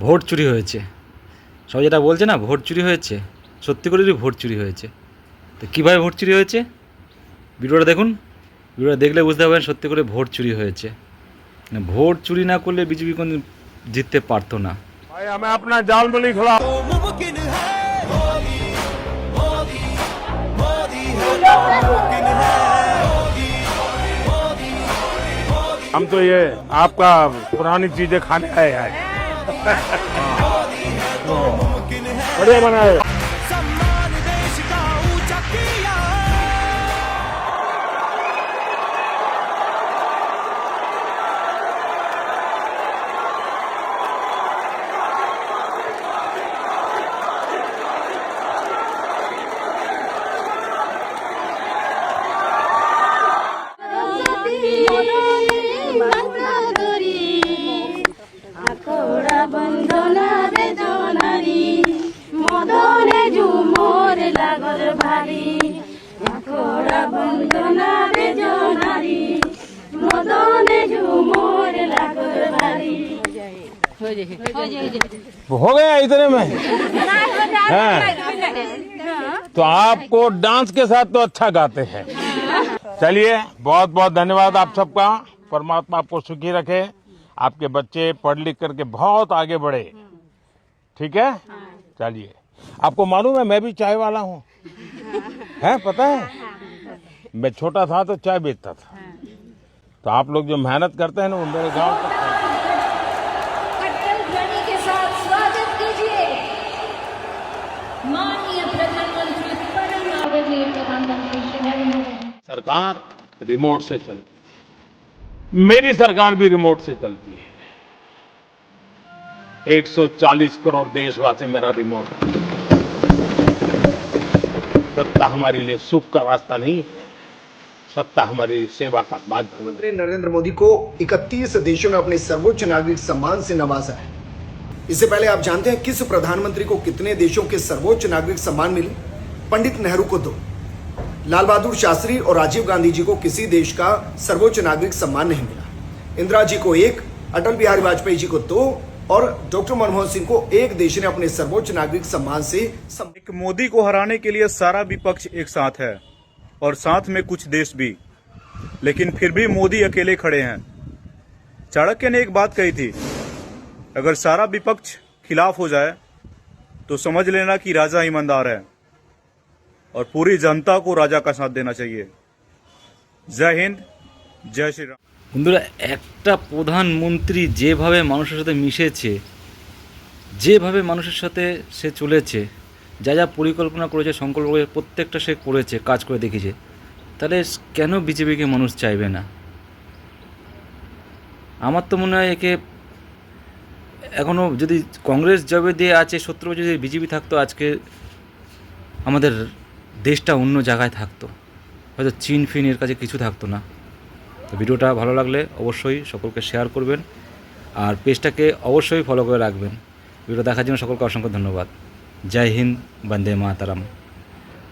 Vote চুরি হয়েছে। সবাই যেটা বলছে না ভোট চুরি হয়েছে, সত্যি করেই ভোট চুরি হয়েছে। তো কীভাবে ভোট চুরি হয়েছে ভিডিওটা দেখুন। ভিডিওটা দেখলে বুঝতে পারবেন সত্যি করে ভোট চুরি হয়েছে। ভোট চুরি না করলে বিজেপি কোনো জিততে পারতো না। भाई हमें अपना जाल मुली खिला हम तो ये आपका पुरानी चीजें खाने आए हैं। बढ़िया बनाए। हो गया इतने में हाँ। तो आपको डांस के साथ तो अच्छा गाते हैं। चलिए बहुत बहुत धन्यवाद आप सबका। परमात्मा आपको सुखी रखे, आपके बच्चे पढ़ लिख करके बहुत आगे बढ़े। ठीक है, चलिए। आपको मालूम है मैं भी चाय वाला हूँ, है पता है? मैं छोटा था तो चाय बेचता था। तो आप लोग जो मेहनत करते हैं ना वो मेरे गांव तक के साथ स्वागत कीजिए माननीय प्रधानमंत्री परम आदरणीय प्रधानमंत्री श्री नरेंद्र मोदी। सरकार रिमोट से चलती, मेरी सरकार भी रिमोट से चलती है। 140 करोड़ देशवासी मेरा रिमोट। सत्ता हमारे लिए सुख का रास्ता नहीं, सत्ता हमारी सेवा का माध्यम। प्रधानमंत्री नरेंद्र मोदी को 31 देशों में अपने सर्वोच्च नागरिक सम्मान से नवाजा है। इससे पहले आप जानते हैं किस प्रधानमंत्री को कितने देशों के सर्वोच्च नागरिक सम्मान मिले? पंडित नेहरू को 2, लाल बहादुर शास्त्री और राजीव गांधी जी को किसी देश का सर्वोच्च नागरिक सम्मान नहीं मिला। इंदिरा जी को 1, अटल बिहारी वाजपेयी जी को 2 और डॉक्टर मनमोहन सिंह को 1 देश ने अपने सर्वोच्च नागरिक सम्मान से एक मोदी को हराने के लिए सारा विपक्ष एक साथ है और साथ में कुछ देश भी, लेकिन फिर भी मोदी अकेले खड़े हैं। चाणक्य ने एक बात कही थी, अगर सारा विपक्ष खिलाफ हो जाए तो समझ लेना कि राजा ईमानदार है और पूरी जनता को राजा का साथ देना चाहिए। जय हिंद, जय श्री राम। বন্ধুরা, একটা প্রধানমন্ত্রী যেভাবে মানুষের সাথে মিশেছে, যেভাবে মানুষের সাথে সে চলেছে, যা যা পরিকল্পনা করেছে, সংকল্প করেছে, প্রত্যেকটা সে করেছে, কাজ করে দেখিয়েছে, তাহলে কেন বিজেপিকে মানুষ চাইবে না? আমার তো মনে হয় একে এখনও যদি কংগ্রেস জবে দিয়ে আছে 17 বছর যদি বিজেপি থাকতো, আজকে আমাদের দেশটা অন্য জায়গায় থাকতো, হয়তো চীন ফিন এর কাছে কিছু থাকতো না। তো ভিডিওটা ভালো লাগলে অবশ্যই সকলকে শেয়ার করবেন আর পেজটাকে অবশ্যই ফলো করে রাখবেন। ভিডিও দেখার জন্য সকলকে অসংখ্য ধন্যবাদ। জয় হিন্দ, বন্দে মাতরম।